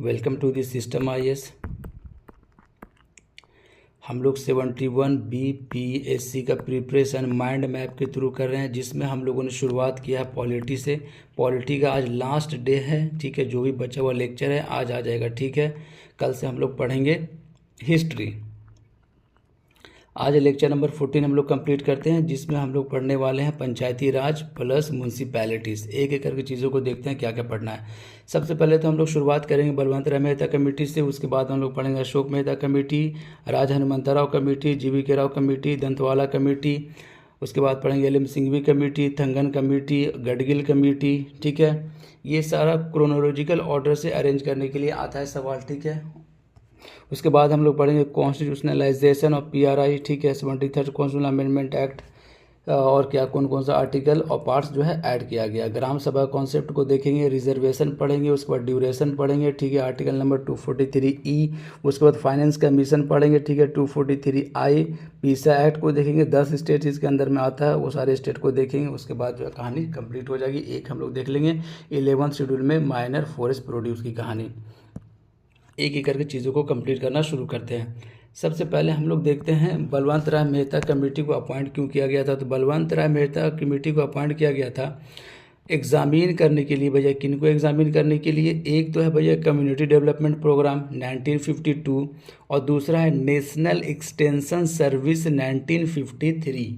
Welcome to the system IAS. हम लोग 71 BPSC का प्रिपरेशन माइंड मैप के थ्रू कर रहे हैं, जिसमें हम लोगों ने शुरुआत किया है पॉलिटी से। पॉलिटी का आज लास्ट डे है, ठीक है। जो भी बचा हुआ लेक्चर है आज आ जाएगा, ठीक है। कल से हम लोग पढ़ेंगे हिस्ट्री। आज लेक्चर नंबर 14 हम लोग कंप्लीट करते हैं, जिसमें हम लोग पढ़ने वाले हैं पंचायती राज प्लस म्यूनसिपैलिटीज़। एक एक करके चीज़ों को देखते हैं क्या क्या पढ़ना है। सबसे पहले तो हम लोग शुरुआत करेंगे बलवंत राय मेहता कमेटी से। उसके बाद हम लोग पढ़ेंगे Ashok Mehta committee, Raj Hanumantharao committee, GV Rao committee, Dantwala committee. उसके बाद पढ़ेंगे LM Singhvi committee, Thungon committee, Gadgil committee, ठीक है। ये सारा क्रोनोलॉजिकल ऑर्डर से अरेंज करने के लिए आता है सवाल, ठीक है। उसके बाद हम लोग पढ़ेंगे कॉन्स्टिट्यूशनलाइजेशन ऑफ PRI, ठीक है। 73rd कॉन्स्टिट्यूशनल अमेंडमेंट एक्ट, और क्या कौन कौन सा आर्टिकल और पार्ट्स जो है ऐड किया गया। ग्राम सभा कॉन्सेप्ट को देखेंगे, रिजर्वेशन पढ़ेंगे, उसके बाद ड्यूरेशन पढ़ेंगे, ठीक है। Article number 243E। उसके बाद फाइनेंस कमीशन पढ़ेंगे, ठीक है। 243I। पीसा एक्ट को देखेंगे, 10 स्टेट इसके अंदर में आता है, वो सारे स्टेट को देखेंगे। उसके बाद जो है कहानी कंप्लीट हो जाएगी। एक हम लोग देख लेंगे 11th शेड्यूल में माइनर फॉरेस्ट प्रोड्यूस की कहानी। एक एक करके चीज़ों को कंप्लीट करना शुरू करते हैं। सबसे पहले हम लोग देखते हैं बलवंत राय मेहता कमेटी को अपॉइंट क्यों किया गया था। तो बलवंत राय मेहता कमेटी को अपॉइंट किया गया था एग्जामिन करने के लिए। भैया किन को एग्जामिन करने के लिए? एक तो है भैया कम्युनिटी डेवलपमेंट प्रोग्राम 1952, और दूसरा है नेशनल एक्सटेंशन सर्विस 1953,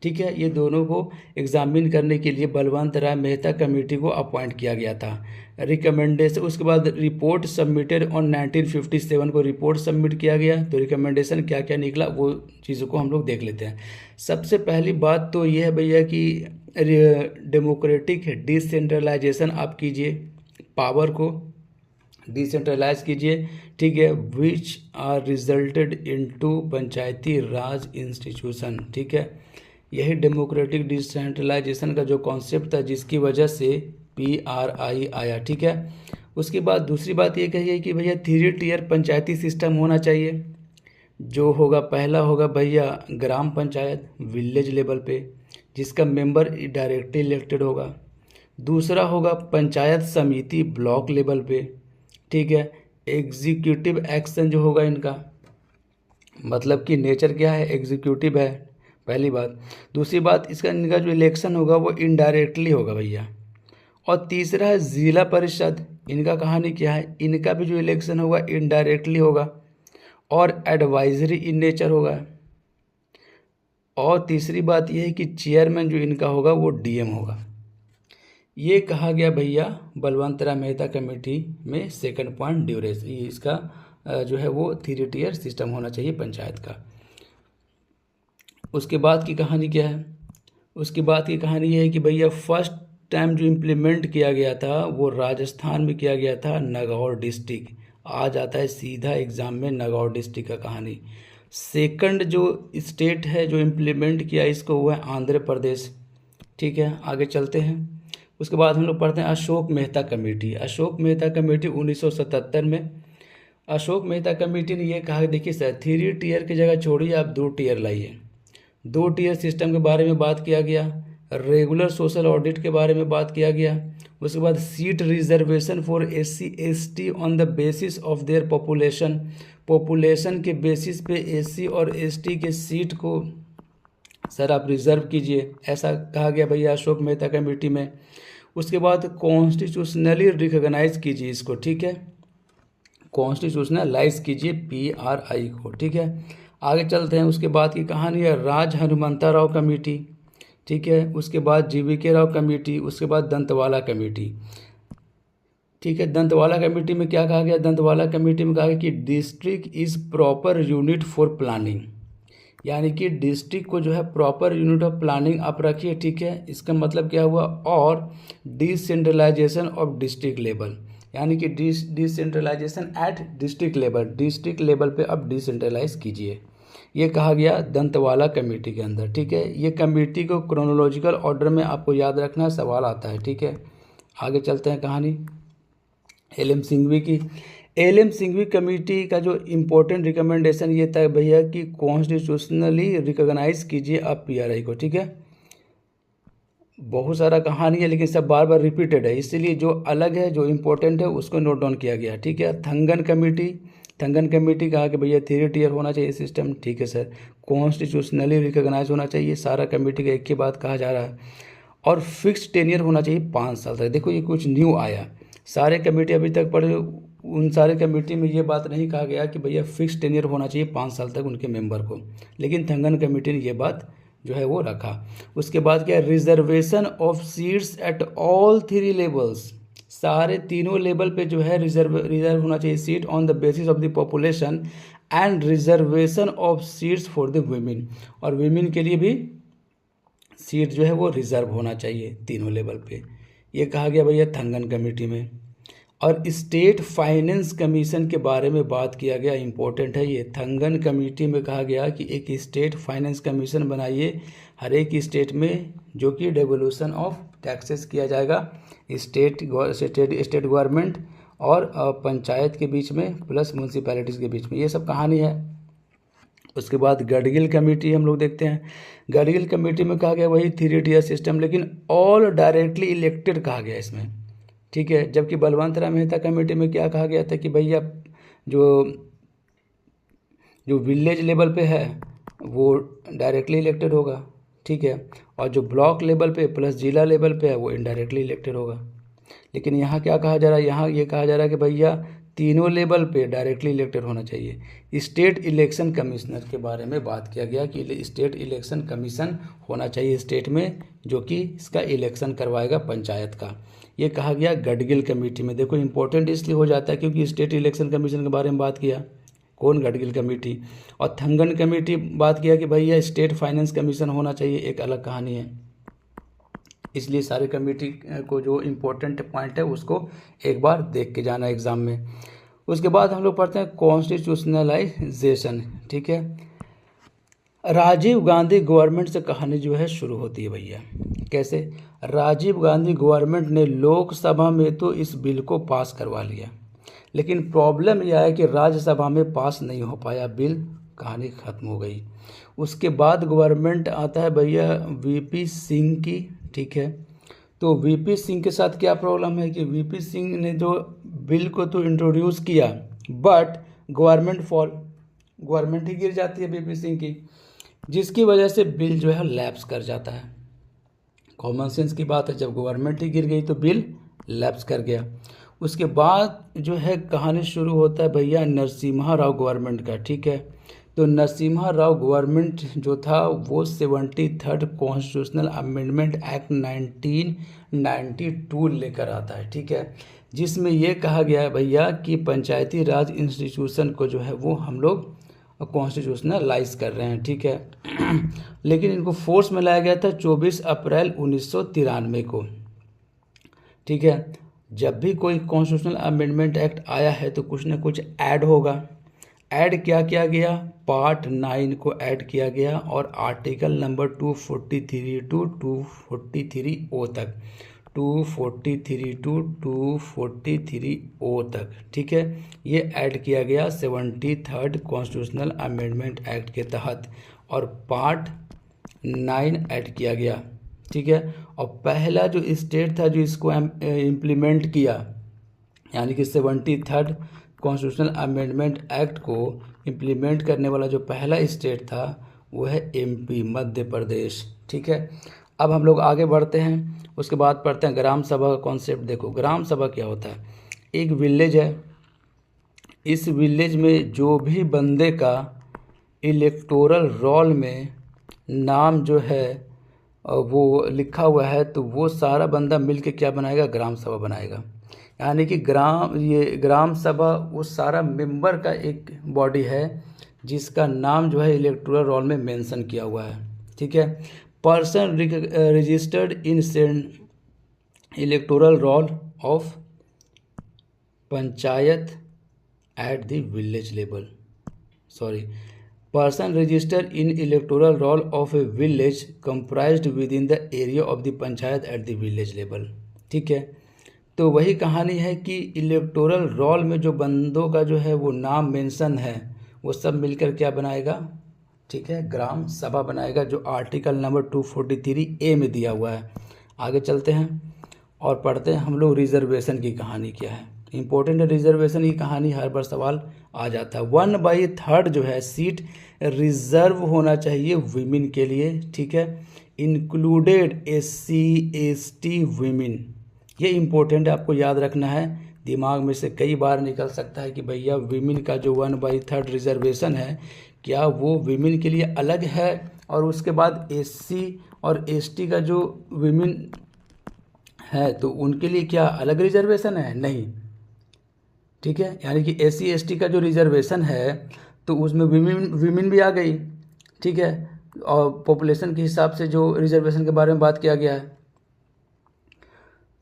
ठीक है। ये दोनों को एग्जामिन करने के लिए बलवंत राय मेहता कमेटी को अपॉइंट किया गया था। रिकमेंडेशन, उसके बाद रिपोर्ट सबमिटेड ऑन 1957 को रिपोर्ट सबमिट किया गया। तो रिकमेंडेशन क्या क्या निकला वो चीज़ों को हम लोग देख लेते हैं। सबसे पहली बात तो ये है भैया कि डेमोक्रेटिक डिसेंट्रलाइजेशन आप कीजिए, पावर को डिसेंट्रलाइज कीजिए, ठीक है। Which are resulted into Panchayati Raj institution, ठीक है। यही डेमोक्रेटिक डिसेंट्रलाइजेशन का जो कॉन्सेप्ट था, जिसकी वजह से PRI आया, ठीक है। उसके बाद दूसरी बात ये कही है कि भैया 3 टियर पंचायती सिस्टम होना चाहिए। जो होगा, पहला होगा भैया ग्राम पंचायत विलेज लेवल पे, जिसका मेंबर डायरेक्टली इलेक्टेड होगा। दूसरा होगा पंचायत समिति ब्लॉक लेवल पे, ठीक है। एग्जीक्यूटिव एक्शन जो होगा इनका, मतलब कि नेचर क्या है, एग्जीक्यूटिव है, पहली बात। दूसरी बात, इनका जो इलेक्शन होगा वो इनडायरेक्टली होगा भैया। और तीसरा है जिला परिषद। इनका कहानी क्या है, इनका भी जो इलेक्शन होगा इनडायरेक्टली होगा और एडवाइजरी इन नेचर होगा। और तीसरी बात यह है कि चेयरमैन जो इनका होगा वो DM होगा। ये कहा गया भैया बलवंत राय मेहता कमेटी में। सेकंड पॉइंट ड्यूरेशन, इसका जो है वो 3 टियर सिस्टम होना चाहिए पंचायत का। उसके बाद की कहानी क्या है? उसके बाद की कहानी यह है कि भैया फर्स्ट टाइम जो इम्प्लीमेंट किया गया था वो राजस्थान में किया गया था, नागौर डिस्ट्रिक्ट। आ जाता है सीधा एग्जाम में नागौर डिस्ट्रिक्ट का कहानी। सेकंड जो स्टेट है जो इम्प्लीमेंट किया इसको वो है आंध्र प्रदेश, ठीक है। आगे चलते हैं। उसके बाद हम लोग पढ़ते हैं अशोक मेहता कमेटी। अशोक मेहता कमेटी 1977 में। अशोक मेहता कमेटी ने ये कहा, देखिए सर 3 टियर की जगह छोड़िए, आप 2 टियर लाइए। 2 टियर सिस्टम के बारे में बात किया गया। रेगुलर सोशल ऑडिट के बारे में बात किया गया। उसके बाद seat reservation for SC ST on the basis of their population. Population के बेसिस पे SC और ST के सीट को सर आप रिजर्व कीजिए, ऐसा कहा गया भैया अशोक मेहता कमेटी में। उसके बाद कॉन्स्टिट्यूशनली रिकॉग्नाइज कीजिए इसको, ठीक है। कॉन्स्टिट्यूशनलाइज कीजिए PRI को, ठीक है। आगे चलते हैं। उसके बाद की कहानी है राज हनुमंतराव कमेटी, ठीक है। उसके बाद GV राव कमेटी, उसके बाद दंतवाला कमेटी, ठीक है। दंतवाला कमेटी में क्या कहा गया? दंतवाला कमेटी में कहा गया कि district is proper unit for planning, यानी कि डिस्ट्रिक्ट को जो है प्रॉपर यूनिट ऑफ प्लानिंग आप रखिए, ठीक है। इसका मतलब क्या हुआ? और डिसेंट्रलाइजेशन ऑफ डिस्ट्रिक्ट लेवल, यानी कि डिसेंट्रलाइजेशन एट डिस्ट्रिक्ट लेवल पे अब डिसेंट्रलाइज कीजिए। ये कहा गया दंतवाला कमेटी के अंदर, ठीक है। ये कमेटी को क्रोनोलॉजिकल ऑर्डर में आपको याद रखना, सवाल आता है, ठीक है। आगे चलते हैं कहानी LM सिंघवी की। LM सिंघवी कमेटी का जो इम्पोर्टेंट रिकमेंडेशन ये था भैया कि कॉन्स्टिट्यूशनली रिकॉग्नाइज कीजिए आप PRI को, ठीक है। बहुत सारा कहानी है लेकिन सब बार बार रिपीटेड है, इसीलिए जो अलग है जो इम्पोर्टेंट है उसको नोट डाउन किया गया। ठीक है, थंगन कमेटी कहा कि भैया 3 टियर होना चाहिए सिस्टम। ठीक है सर, कॉन्स्टिट्यूशनली रिकॉग्नाइज होना चाहिए, सारा कमेटी का एक ही बात कहा जा रहा है। और फिक्स टेनियर होना चाहिए 5 साल तक। देखो ये कुछ न्यू आया, सारे कमेटी अभी तक पढ़े, उन सारे कमेटी में ये बात नहीं कहा गया कि भैया फिक्स टेनियर होना चाहिए 5 साल तक उनके मेंबर को, लेकिन थंगन कमेटी ने ये बात जो है वो रखा। उसके बाद क्या, reservation of seats at all 3 levels, सारे तीनों लेवल पे जो है रिजर्व होना चाहिए seat on the basis of the population and reservation of seats for the women, और वुमेन के लिए भी सीट जो है वो रिजर्व होना चाहिए तीनों लेवल पे, ये कहा गया भैया थंगन कमेटी में। और स्टेट फाइनेंस कमीशन के बारे में बात किया गया, इंपॉर्टेंट है ये। थंगन कमेटी में कहा गया कि एक स्टेट फाइनेंस कमीशन बनाइए हर एक स्टेट में, जो कि डेवोल्यूशन ऑफ टैक्सेस किया जाएगा स्टेट गवर्नमेंट और पंचायत के बीच में प्लस म्यूनसिपैलिटीज़ के बीच में, ये सब कहानी है। उसके बाद गडगिल कमेटी हम लोग देखते हैं। गडगिल कमेटी में कहा गया वही 3 टियर सिस्टम, लेकिन ऑल डायरेक्टली इलेक्टेड कहा गया इसमें। ठीक है, जबकि बलवंत राय मेहता कमेटी में क्या कहा गया था कि भैया जो विलेज लेवल पे है वो डायरेक्टली इलेक्टेड होगा। ठीक है, और जो ब्लॉक लेवल पे प्लस जिला लेवल पे है वो इनडायरेक्टली इलेक्टेड होगा। लेकिन यहाँ क्या कहा जा रहा है, यहाँ ये कहा जा रहा है कि भैया तीनों लेवल पे डायरेक्टली इलेक्टेड होना चाहिए। स्टेट इलेक्शन कमिश्नर के बारे में बात किया गया कि स्टेट इलेक्शन कमीशन होना चाहिए स्टेट में, जो कि इसका इलेक्शन करवाएगा पंचायत का, ये कहा गया गडगिल कमेटी में। देखो इंपॉर्टेंट इसलिए हो जाता है क्योंकि स्टेट इलेक्शन कमीशन के बारे में बात किया कौन, गडगिल कमेटी। और थंगन कमेटी बात किया कि भैया स्टेट फाइनेंस कमीशन होना चाहिए, एक अलग कहानी है। इसलिए सारे कमेटी को जो इम्पोर्टेंट पॉइंट है उसको एक बार देख के जाना एग्ज़ाम में। उसके बाद हम लोग पढ़ते हैं कॉन्स्टिट्यूशनलाइजेशन। ठीक है, राजीव गांधी गवर्नमेंट से कहानी जो है शुरू होती है भैया। कैसे, राजीव गांधी गवर्नमेंट ने लोकसभा में तो इस बिल को पास करवा लिया, लेकिन प्रॉब्लम यह है कि राज्यसभा में पास नहीं हो पाया बिल, कहानी ख़त्म हो गई। उसके बाद गवर्नमेंट आता है भैया वीपी सिंह की। ठीक है, तो वीपी सिंह के साथ क्या प्रॉब्लम है कि वीपी सिंह ने जो बिल को तो इंट्रोड्यूस किया, बट गवर्नमेंट ही गिर जाती है वीपी सिंह की, जिसकी वजह से बिल जो है लैप्स कर जाता है। कॉमन सेंस की बात है, जब गवर्नमेंट ही गिर गई तो बिल लैप्स कर गया। उसके बाद जो है कहानी शुरू होता है भैया नरसिम्हा राव गवर्नमेंट का। ठीक है, तो नरसिम्हा राव गवर्नमेंट जो था वो 73rd कॉन्स्टिट्यूशनल अमेंडमेंट एक्ट 1992 लेकर आता है। ठीक है, जिसमें ये कहा गया है भैया कि पंचायती राज इंस्टीट्यूशन को जो है वो हम लोग कॉन्स्टिट्यूशनलाइज कर रहे हैं। ठीक है, लेकिन इनको फोर्स में लाया गया था 24 अप्रैल 1993 को। ठीक है, जब भी कोई कॉन्स्टिट्यूशनल अमेंडमेंट एक्ट आया है तो कुछ ना कुछ ऐड होगा। ऐड क्या किया गया, पार्ट 9 को ऐड किया गया और आर्टिकल नंबर 243 टू 243O तक, 243 टू 243O तक। ठीक है, ये ऐड किया गया 73rd कॉन्स्टिट्यूशनल अमेंडमेंट एक्ट के तहत और पार्ट 9 ऐड किया गया। ठीक है, और पहला जो स्टेट था जो इसको इम्प्लीमेंट किया, यानी कि 73rd कॉन्स्टिट्यूशनल अमेंडमेंट एक्ट को इम्प्लीमेंट करने वाला जो पहला स्टेट था वो है एमपी, मध्य प्रदेश। ठीक है, अब हम लोग आगे बढ़ते हैं। उसके बाद पढ़ते हैं ग्राम सभा का कॉन्सेप्ट। देखो ग्राम सभा क्या होता है, एक विलेज है, इस विलेज में जो भी बंदे का इलेक्टोरल रोल में नाम जो है वो लिखा हुआ है तो वो सारा बंदा मिलके क्या बनाएगा, ग्राम सभा बनाएगा। यानी कि ग्राम सभा वो सारा मेंबर का एक बॉडी है जिसका नाम जो है इलेक्टोरल रोल में मेंशन किया हुआ है। ठीक है, person registered in electoral roll of panchayat at the village level, person registered in electoral roll of a village comprised within the area of the panchayat at the village level। ठीक है, तो वही कहानी है कि इलेक्टोरल रोल में जो बंदों का जो है वो नाम मेंशन है वो सब मिलकर क्या बनाएगा, ठीक है, ग्राम सभा बनाएगा, जो आर्टिकल नंबर 243A में दिया हुआ है। आगे चलते हैं और पढ़ते हैं हम लोग रिजर्वेशन की कहानी क्या है। इम्पोर्टेंट है रिजर्वेशन की कहानी, हर बार सवाल आ जाता है। 1/3 जो है सीट रिजर्व होना चाहिए वीमेन के लिए, ठीक है, इंक्लूडेड SC ST वीमेन। ये इम्पोर्टेंट है, आपको याद रखना है, दिमाग में से कई बार निकल सकता है कि भैया वीमेन का जो 1/3 रिजर्वेशन है क्या वो वीमेन के लिए अलग है, और उसके बाद SC और ST का जो वीमेन है तो उनके लिए क्या अलग रिजर्वेशन है? नहीं, ठीक है। यानी कि SC ST का जो रिजर्वेशन है तो उसमें वीमेन भी आ गई, ठीक है, और पॉपुलेशन के हिसाब से जो रिजर्वेशन के बारे में बात किया गया है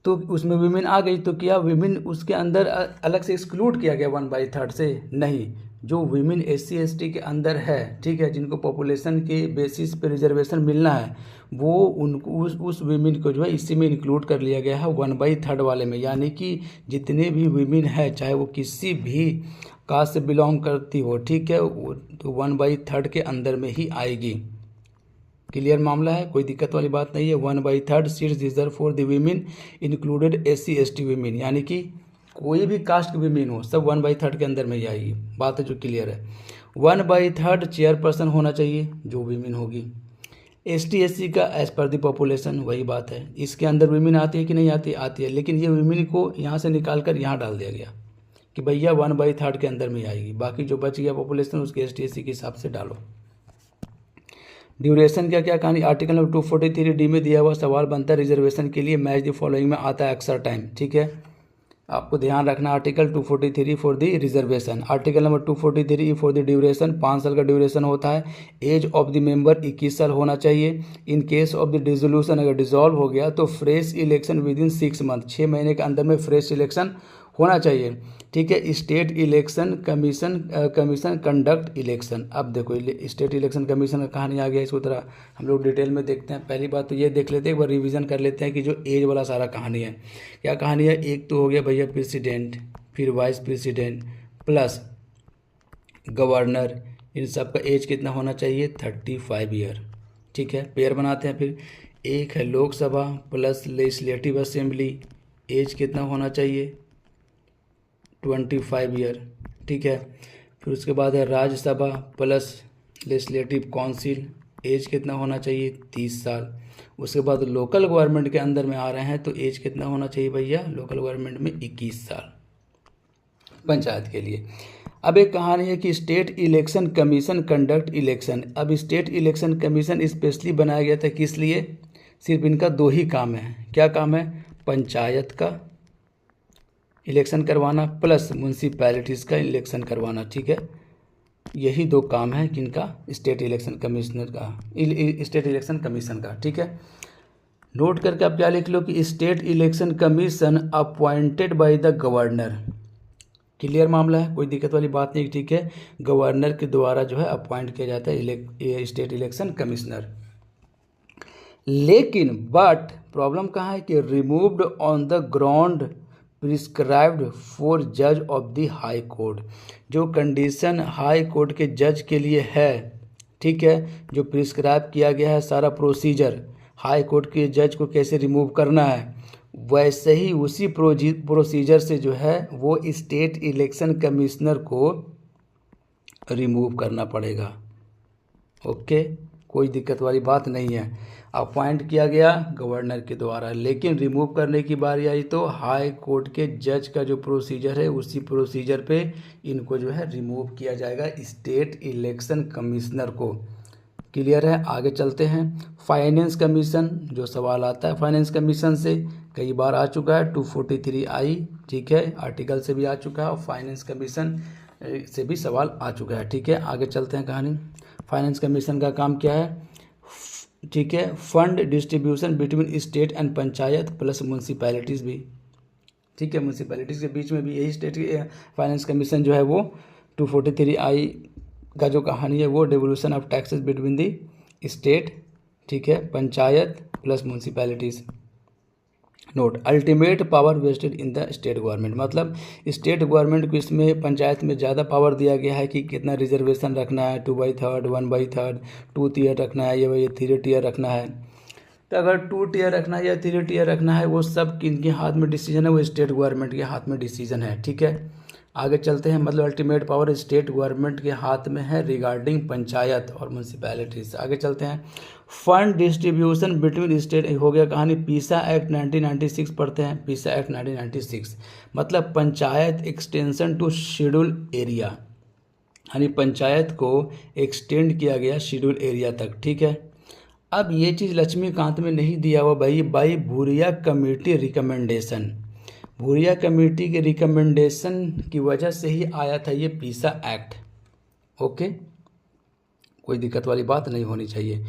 तो उसमें वीमेन आ गई, तो क्या वीमेन उसके अंदर अलग से एक्सक्लूड किया गया 1/3 से? नहीं, जो वीमेन SC ST के अंदर है, ठीक है, जिनको पॉपुलेशन के बेसिस पे रिजर्वेशन मिलना है, वो उनको उस वीमेन को जो है इसी में इंक्लूड कर लिया गया है 1/3 वाले में। यानी कि जितने भी वीमेन है चाहे वो किसी भी कास्ट से बिलोंग करती हो, ठीक है, वो तो 1/3 के अंदर में ही आएगी। क्लियर मामला है, कोई दिक्कत वाली बात नहीं है। 1/3 seats reserve for the women included SC ST women, यानी कि कोई भी कास्ट की वीमेन हो सब 1/3 के अंदर में ही आएगी, बात है जो क्लियर है। 1/3 चेयरपर्सन होना चाहिए जो वीमेन होगी। ST SC का एज पर द पॉपुलेशन, वही बात है, इसके अंदर वीमेन आती है कि नहीं आती? आती है, लेकिन ये वीमेन को यहाँ से निकाल कर यहाँ डाल दिया गया कि भैया 1/3 के अंदर में ही आएगी, बाकी जो बच गया पॉपुलेशन उसके ST SC के हिसाब से डालो। ड्यूरेशन क्या क्या कहानी, आर्टिकल नंबर 243D में दिया हुआ सवाल बनता है रिजर्वेशन के लिए मैच द फॉलोइंग में आता है अक्सर टाइम, ठीक है, आपको ध्यान रखना। Article 243 for the reservation, article number 243 for the duration, 5 साल का ड्यूरेशन होता है। एज ऑफ द मेंबर 21 साल होना चाहिए। In case of the dissolution, अगर डिसॉल्व हो गया तो fresh election with in 6 month, 6 महीने के अंदर में फ्रेश इलेक्शन होना चाहिए, ठीक है। State election commission conduct election. अब देखो स्टेट इलेक्शन कमीशन का कहानी आ गया, इसको तरह हम लोग डिटेल में देखते हैं। पहली बात तो ये देख लेते हैं, एक बार रिवीजन कर लेते हैं कि जो एज वाला सारा कहानी है, क्या कहानी है। एक तो हो गया भैया प्रेसिडेंट, फिर वाइस प्रेसिडेंट प्लस गवर्नर, इन सब का एज कितना होना चाहिए? 35 ईयर, ठीक है। पेयर बनाते हैं, फिर एक है Lok Sabha plus legislative assembly, age कितना होना चाहिए? 25 ईयर, ठीक है। फिर उसके बाद है Rajya Sabha plus legislative council, age कितना होना चाहिए? 30 साल। उसके बाद लोकल गवर्नमेंट के अंदर में आ रहे हैं तो एज कितना होना चाहिए भैया? लोकल गवर्नमेंट में 21 साल पंचायत के लिए। अब एक कहानी है कि state election commission conduct election. अब स्टेट इलेक्शन कमीशन स्पेशली बनाया गया था किस लिए? सिर्फ इनका 2 ही काम है। क्या काम है? पंचायत का इलेक्शन करवाना प्लस म्यूनसिपैलिटीज़ का इलेक्शन करवाना, ठीक है। यही 2 काम है किनका? स्टेट इलेक्शन कमिश्नर का, स्टेट इलेक्शन कमीशन का, ठीक है। नोट करके आप क्या लिख लो कि state election commission appointed by the governor. Clear मामला है, कोई दिक्कत वाली बात नहीं, ठीक है। गवर्नर के द्वारा जो है अपॉइंट किया जाता है स्टेट इलेक्शन कमिश्नर। लेकिन बट प्रॉब्लम कहाँ है कि removed on the ground prescribed for जज ऑफ द हाई कोर्ट। जो कंडीशन हाई कोर्ट के जज के लिए है, ठीक है, जो प्रिस्क्राइब किया गया है सारा प्रोसीजर, हाई कोर्ट के जज को कैसे रिमूव करना है, वैसे ही उसी प्रोसीजर से जो है वो स्टेट इलेक्शन कमिश्नर को रिमूव करना पड़ेगा। ओके, कोई दिक्कत वाली बात नहीं है। अपॉइंट किया गया गवर्नर के द्वारा, लेकिन रिमूव करने की बारी आई तो हाई कोर्ट के जज का जो प्रोसीजर है उसी प्रोसीजर पे इनको जो है रिमूव किया जाएगा स्टेट इलेक्शन कमिश्नर को। क्लियर है, आगे चलते हैं। फाइनेंस कमीशन, जो सवाल आता है फाइनेंस कमीशन से कई बार आ चुका है, 243I, ठीक है, आर्टिकल से भी आ चुका है और फाइनेंस कमीशन से भी सवाल आ चुका है, ठीक है। आगे चलते हैं कहानी। फाइनेंस कमीशन का काम क्या है? ठीक है, fund distribution between state and panchayat plus municipalities भी, ठीक है, म्यूनसिपैलिटीज़ के बीच में भी यही स्टेट फाइनेंस कमीशन जो है वो 243I का जो कहानी है वो devolution of taxes between the state, ठीक है, panchayat plus municipalities. Note, ultimate power vested in the state government, मतलब स्टेट गवर्नमेंट को इसमें पंचायत में ज़्यादा पावर दिया गया है कि कितना रिजर्वेशन रखना है, 2/3, 1/3, 2 टियर रखना है, ये 3 टियर रखना है। तो अगर 2 टियर रखना है या 3 टियर रखना है वो सब किनके हाथ में डिसीजन है, वो स्टेट गवर्नमेंट के हाथ में डिसीजन है। ठीक है, आगे चलते हैं। मतलब अल्टीमेट पावर स्टेट गवर्नमेंट के हाथ में है रिगार्डिंग पंचायत और म्यूनसिपैलिटीज। आगे चलते हैं। फंड डिस्ट्रीब्यूशन बिटवीन स्टेट हो गया कहानी। पीसा एक्ट 1996 पढ़ते हैं। पीसा एक्ट 1996 मतलब panchayat extension to schedule area, यानी पंचायत को एक्सटेंड किया गया शेड्यूल एरिया तक। ठीक है, अब ये चीज़ लक्ष्मीकांत में नहीं दिया हुआ भाई, by Bhuria committee recommendation. Bhuria committee के रिकमेंडेशन की वजह से ही आया था ये पीसा एक्ट। ओके, कोई दिक्कत वाली बात नहीं होनी चाहिए।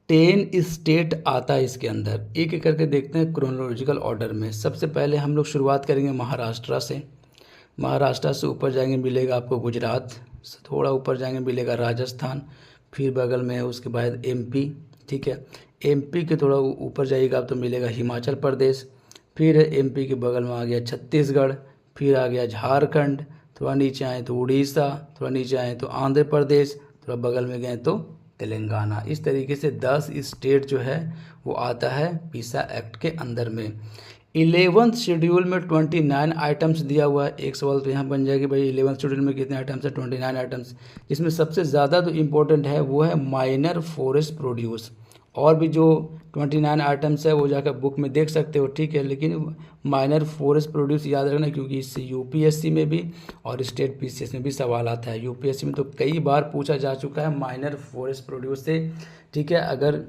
10 स्टेट आता है इसके अंदर, एक एक करके देखते हैं क्रोनोलॉजिकल ऑर्डर में। सबसे पहले हम लोग शुरुआत करेंगे महाराष्ट्र से। महाराष्ट्र से ऊपर जाएंगे मिलेगा आपको गुजरात, से थोड़ा ऊपर जाएंगे मिलेगा राजस्थान, फिर बगल में है उसके बाद एमपी। ठीक है, एमपी के थोड़ा ऊपर जाइएगा आप तो मिलेगा हिमाचल प्रदेश, फिर एमपी के बगल में आ गया छत्तीसगढ़, फिर आ गया झारखंड, थोड़ा नीचे आए तो उड़ीसा, थोड़ा नीचे आए तो आंध्र प्रदेश, थोड़ा बगल में गए तो तेलंगाना। इस तरीके से 10 स्टेट जो है वो आता है पीसा एक्ट के अंदर में। 11th शेड्यूल में 29 आइटम्स दिया हुआ है। एक सवाल तो यहाँ बन जाएगी भाई 11th शेड्यूल में कितने आइटम्स है? 29 आइटम्स, जिसमें सबसे ज़्यादा जो इम्पोर्टेंट है वो है माइनर फॉरेस्ट प्रोड्यूस। और भी जो 29 आइटम्स है वो जाकर बुक में देख सकते हो। ठीक है, लेकिन माइनर फॉरेस्ट प्रोड्यूस याद रखना, क्योंकि इससे यूपीएससी में भी और स्टेट पीसीएस में भी सवाल आता है। यूपीएससी में तो कई बार पूछा जा चुका है माइनर फॉरेस्ट प्रोड्यूस से। ठीक है, अगर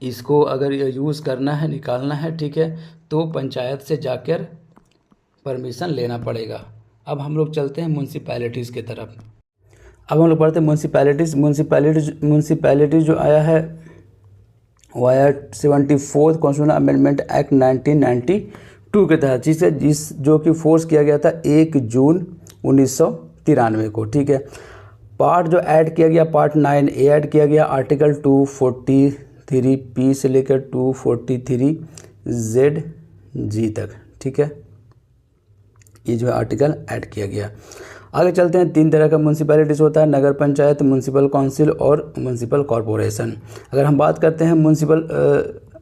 इसको अगर यूज़ करना है, निकालना है, ठीक है, तो पंचायत से जाकर परमिशन लेना पड़ेगा। अब हम लोग चलते हैं म्यूनसिपैलिटीज़ की तरफ। अब हम लोग पढ़ते हैं म्यूनसिपैलिटीज़। म्यूनसिपैलिटीज़ जो आया है वो आया 74th कॉन्स्टिट्यूशनल अमेंडमेंट एक्ट 1992 के तहत, जो कि फोर्स किया गया था 1 जून 1993 को। ठीक है, पार्ट जो ऐड किया गया पार्ट 9A ऐड किया गया, आर्टिकल 243P से लेकर 243ZG तक। ठीक है, ये जो है आर्टिकल ऐड किया गया। आगे चलते हैं। 3 तरह का म्यूनसिपैलिटीज़ होता है, नगर पंचायत, म्यूनसिपल काउंसिल और म्यूनसिपल कॉरपोरेशन। अगर हम बात करते हैं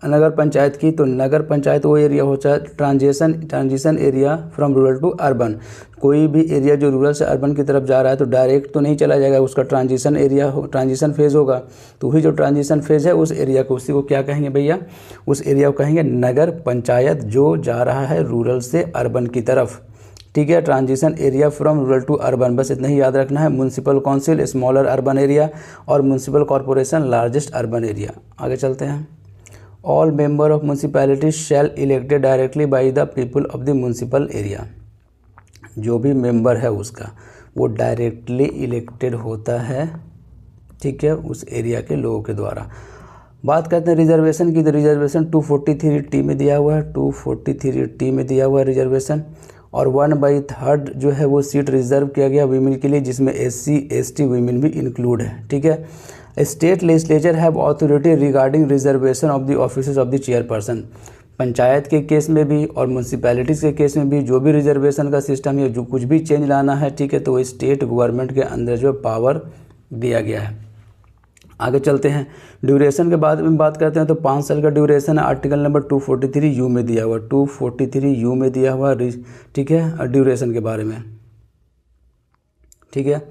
नगर पंचायत की, तो नगर पंचायत वो एरिया होता है transition area from rural to urban. कोई भी एरिया जो रूरल से अर्बन की तरफ जा रहा है तो डायरेक्ट तो नहीं चला जाएगा, उसका ट्रांजिशन फेज़ होगा। तो वही जो ट्रांजिशन फेज़ है उस एरिया को, उसी को क्या कहेंगे भैया? उस एरिया को कहेंगे नगर पंचायत, जो जा रहा है रूरल से अर्बन की तरफ। ठीक है, transition area from rural to urban, बस इतना ही याद रखना है। Municipal council smaller urban area और municipal corporation largest urban area. आगे चलते हैं। All member of municipality shall elected directly by the people of the municipal area. जो भी मेंबर है उसका वो डायरेक्टली इलेक्टेड होता है। ठीक है, उस एरिया के लोगों के द्वारा। बात करते हैं रिजर्वेशन की, तो रिजर्वेशन 243T में दिया हुआ है, 243T में दिया हुआ है रिजर्वेशन। और 1/3 जो है वो सीट रिजर्व किया गया वीमेन के लिए, जिसमें SC ST वीमेन भी इंक्लूड है। ठीक है, state legislature have authority regarding reservation of the offices of the chairperson. Panchayat के केस में भी और म्यूनसिपैलिटीज़ के केस में भी जो भी रिजर्वेशन का सिस्टम या जो कुछ भी चेंज लाना है, ठीक है, तो स्टेट गवर्नमेंट के अंदर जो पावर दिया गया है। आगे चलते हैं। ड्यूरेशन के बाद में बात करते हैं तो 5 साल का ड्यूरेशन है, आर्टिकल नंबर 243U में दिया हुआ, 243U में दिया हुआ। ठीक है, ड्यूरेशन के बारे में। ठीक है,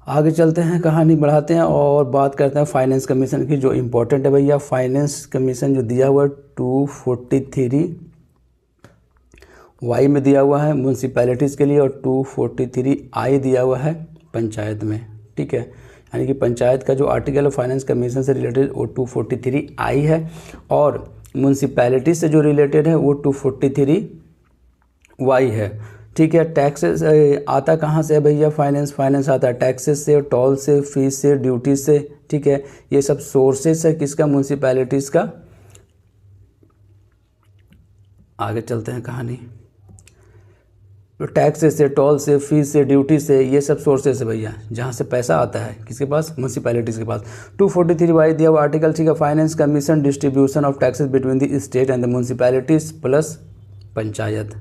आगे चलते हैं, कहानी बढ़ाते हैं और बात करते हैं फाइनेंस कमीशन की, जो इम्पोर्टेंट है भैया। फाइनेंस कमीशन जो दिया हुआ है 243Y में दिया हुआ है म्यूनसिपैलिटीज़ के लिए, और 243I दिया हुआ है पंचायत में। ठीक है, यानी कि पंचायत का जो आर्टिकल है फाइनेंस कमीशन से रिलेटेड वो 243I है, और म्यूनसिपैलिटी से जो रिलेटेड है वो 243Y है। ठीक है, टैक्सेस आता कहाँ से है भैया? फाइनेंस आता है टैक्सेस से, टोल से, फीस से, ड्यूटी से। ठीक है, ये सब सोर्सेस है किसका? म्यूनसिपैलिटीज़ का। आगे चलते हैं कहानी। तो टैक्सेस से, टोल से, फीस से, ड्यूटी से, ये सब सोर्सेस है भैया, जहाँ से पैसा आता है किसके पास? म्यूनसिपैलिटीज़ के पास। 243Y दिया हुआ आर्टिकल। ठीक है, finance commission distribution of taxes between the state and the municipalities plus panchayat.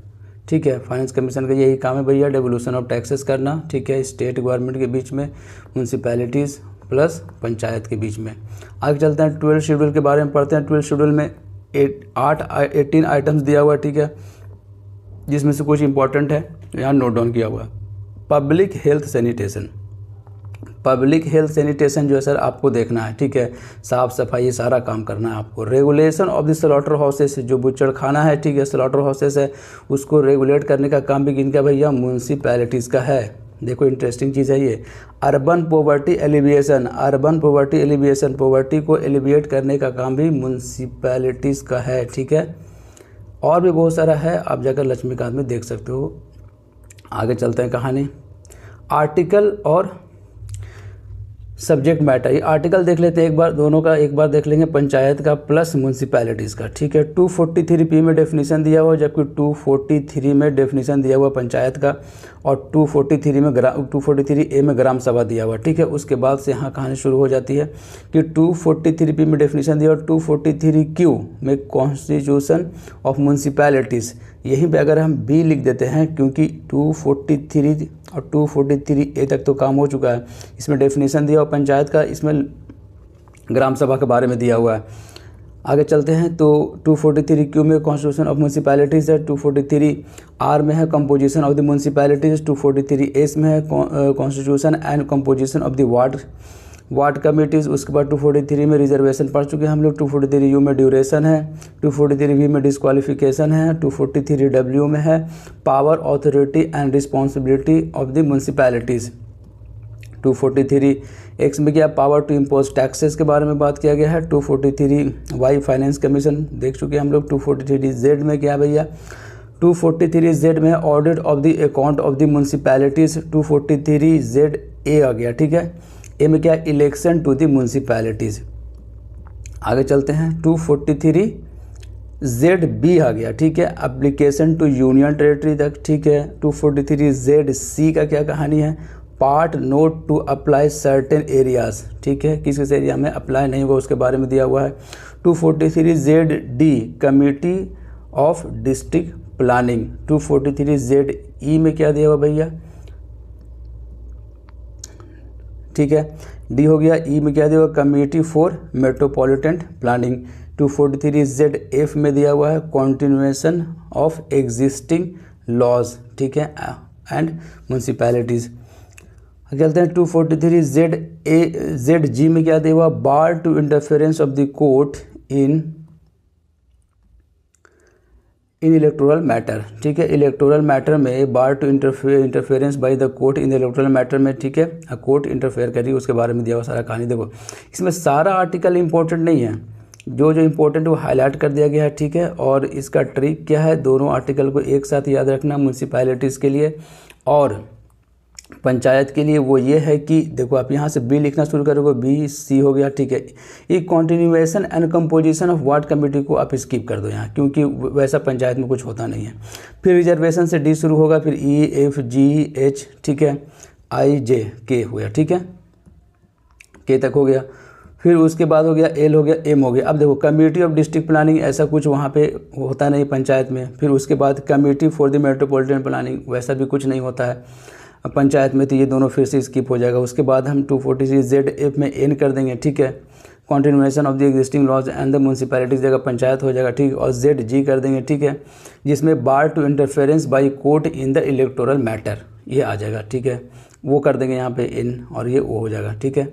ठीक है, फाइनेंस कमीशन का यही काम है भैया, डेवोल्यूशन ऑफ टैक्सेस करना। ठीक है, स्टेट गवर्नमेंट के बीच में म्यूनसिपैलिटीज़ प्लस पंचायत के बीच में। आगे चलते हैं 12 शेड्यूल के बारे में पढ़ते हैं। 12 शेड्यूल में 18 आइटम्स दिया हुआ है, ठीक है, जिसमें से कुछ इंपॉर्टेंट है यहाँ नोट डाउन किया हुआ है। Public health sanitation, public health sanitation जो है सर आपको देखना है, ठीक है, साफ़ सफाई ये सारा काम करना है आपको। Regulation of the slaughter houses, जो बुचड़ खाना है, ठीक है, स्लॉटर हाउसेस है, उसको रेगुलेट करने का काम भी किनका भैया, म्यूनसिपैलिटीज़ का है। देखो इंटरेस्टिंग चीज़ है ये। Urban poverty alleviation, urban poverty alleviation, poverty को एलिविएट करने का काम भी म्यूनसिपैलिटीज़ का है, ठीक है। और भी बहुत सारा है, आप जाकर लक्ष्मीकांत में देख सकते हो। आगे चलते हैं कहानी। आर्टिकल और सब्जेक्ट मैटर, ये आर्टिकल देख लेते हैं एक बार, दोनों का एक बार देख लेंगे, पंचायत का प्लस म्यूनसिपैलिटीज़ का, ठीक है। 243 में डेफिनेशन दिया हुआ, जबकि 243 में डेफिनेशन दिया हुआ पंचायत का, और 243 ए में ग्राम सभा दिया हुआ, ठीक है। उसके बाद से यहाँ कहानी शुरू हो जाती है कि 243 में डेफिनेशन दिया और 243 में कॉन्स्टिट्यूशन ऑफ म्यूनसिपैलिटीज़, यहीं पे अगर हम बी लिख देते हैं, क्योंकि 243 और 243 ए तक तो काम हो चुका है, इसमें डेफिनेशन दिया और पंचायत का, इसमें ग्राम सभा के बारे में दिया हुआ है। आगे चलते हैं तो 243 क्यू में कॉन्स्टिट्यूशन ऑफ म्यूनसिपैलिटीज़ है, 243 आर में है composition of the municipalities, 243 S में है constitution and composition of the ward committees. उसके बाद 243 में रिजर्वेशन पढ़ चुके हैं हम लोग, 243 यू में ड्यूरेशन है, 243 वी में डिस्क्वालिफिकेशन है, 243 डब्ल्यू में है power authority and responsibility of the municipalities. 243 x में क्या, पावर टू इम्पोज टैक्सेस के बारे में बात किया गया है। 243 वाई फाइनेंस कमीशन देख चुके हैं हम लोग। 243 जेड में क्या भैया, 243 जेड में audit of the account of the municipalities. 243 Z A आ गया, ठीक है। ए में क्या, इलेक्शन टू द म्यूनसिपैलिटीज़। आगे चलते हैं 243 जेड बी आ गया, ठीक है, एप्लीकेशन टू यूनियन टेरिटरी तक, ठीक है। 243 जेड सी का क्या कहानी है, part not to apply certain areas, ठीक है, किस किस एरिया में अप्लाई नहीं हुआ उसके बारे में दिया हुआ है। 243 Z D committee of district planning. 243 Z E में क्या दिया हुआ भैया, ठीक है, डी हो गया। ई में क्या दिया हुआ, committee for metropolitan planning. 243 Z F में दिया हुआ है कंटिन्यूएशन ऑफ एग्जिस्टिंग लॉज, ठीक है, एंड म्यूनसिपैलिटीज़। चलते हैं 243 जेड जी में क्या दिया हुआ, bar to interference of the court in electoral matter, ठीक है, इलेक्टोरल मैटर में bar to interference by the court in electoral matter में, ठीक है, कोर्ट इंटरफेयर करी, उसके बारे में दिया हुआ सारा कहानी। देखो इसमें सारा आर्टिकल इंपॉर्टेंट नहीं है, जो इंपॉर्टेंट वो हाईलाइट कर दिया गया है, ठीक है। और इसका ट्रिक क्या है, दोनों आर्टिकल को एक साथ याद रखना म्यूनसिपैलिटीज़ के लिए और पंचायत के लिए, वो ये है कि देखो आप यहाँ से बी लिखना शुरू करोगे, बी सी हो गया, ठीक है। ये continuation and composition of ward committee को आप स्किप कर दो यहाँ, क्योंकि वैसा पंचायत में कुछ होता नहीं है। फिर रिजर्वेशन से डी शुरू होगा, फिर ई एफ जी एच, ठीक है, आई जे के हो गया, ठीक है, के तक हो गया। फिर उसके बाद हो गया एल हो गया, एम हो गया। अब देखो कमेटी ऑफ डिस्ट्रिक्ट प्लानिंग ऐसा कुछ वहाँ पे होता नहीं पंचायत में। फिर उसके बाद committee for the metropolitan planning, वैसा भी कुछ नहीं होता है पंचायत में, तो ये दोनों फिर से स्किप हो जाएगा। उसके बाद हम 246 जेड एफ में एन कर देंगे, ठीक है, continuation of the existing laws and the municipalities जगह पंचायत हो जाएगा, ठीक है। और जेड जी कर देंगे, ठीक है, जिसमें bar to interference by court in the electoral matter, ये आ जाएगा, ठीक है, वो कर देंगे यहाँ पे इन, और ये वो हो जाएगा, ठीक है।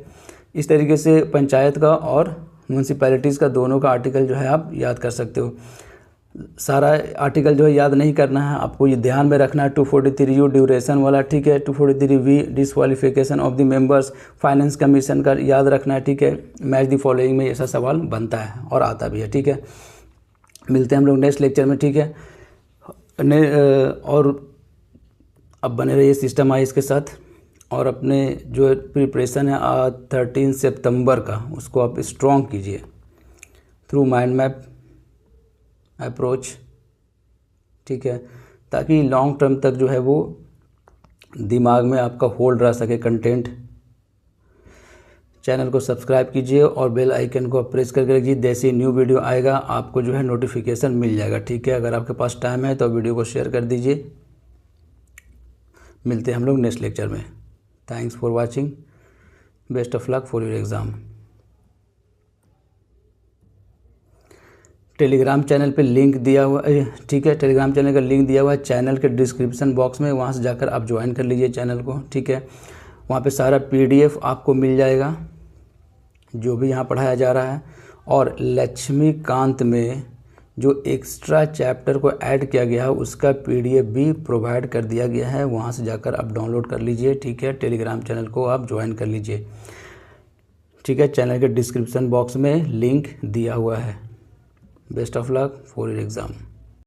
इस तरीके से पंचायत का और म्यूनसिपैलिटीज़ का दोनों का आर्टिकल जो है आप याद कर सकते हो। सारा आर्टिकल जो है याद नहीं करना है आपको, ये ध्यान में रखना है। 243 यू ड्यूरेशन वाला, ठीक है, 243 V disqualification of the members, finance commission का याद रखना है, ठीक है। मैच द फॉलोइंग में ऐसा सवाल बनता है और आता भी है, ठीक है। मिलते हैं हम लोग नेक्स्ट लेक्चर में, ठीक है। और अब बने रहिए सिस्टम आई इसके साथ, और अपने जो प्रिपरेशन है 13 सितंबर का, उसको आप स्ट्रॉन्ग कीजिए थ्रू माइंड मैप अप्रोच, ठीक है, ताकि लॉन्ग टर्म तक जो है वो दिमाग में आपका होल्ड रह सके कंटेंट। चैनल को सब्सक्राइब कीजिए और बेल आइकन को प्रेस करके रखिए, जैसे न्यू वीडियो आएगा आपको जो है नोटिफिकेशन मिल जाएगा, ठीक है। अगर आपके पास टाइम है तो वीडियो को शेयर कर दीजिए। मिलते हैं हम लोग नेक्स्ट लेक्चर में। Thanks for watching. Best of luck for your exam. Telegram channel पे लिंक दिया हुआ ठीक है, टेलीग्राम चैनल का लिंक दिया हुआ है चैनल के डिस्क्रिप्शन बॉक्स में, वहाँ से जाकर आप ज्वाइन कर लीजिए चैनल को, ठीक है। वहाँ पे सारा PDF आपको मिल जाएगा जो भी यहाँ पढ़ाया जा रहा है, और लक्ष्मीकांत में जो एक्स्ट्रा चैप्टर को ऐड किया गया है उसका PDF भी प्रोवाइड कर दिया गया है, वहाँ से जाकर आप डाउनलोड कर लीजिए, ठीक है। टेलीग्राम चैनल को आप ज्वाइन कर लीजिए, ठीक है। चैनल के डिस्क्रिप्शन बॉक्स में लिंक दिया हुआ है। Best of luck for your exam.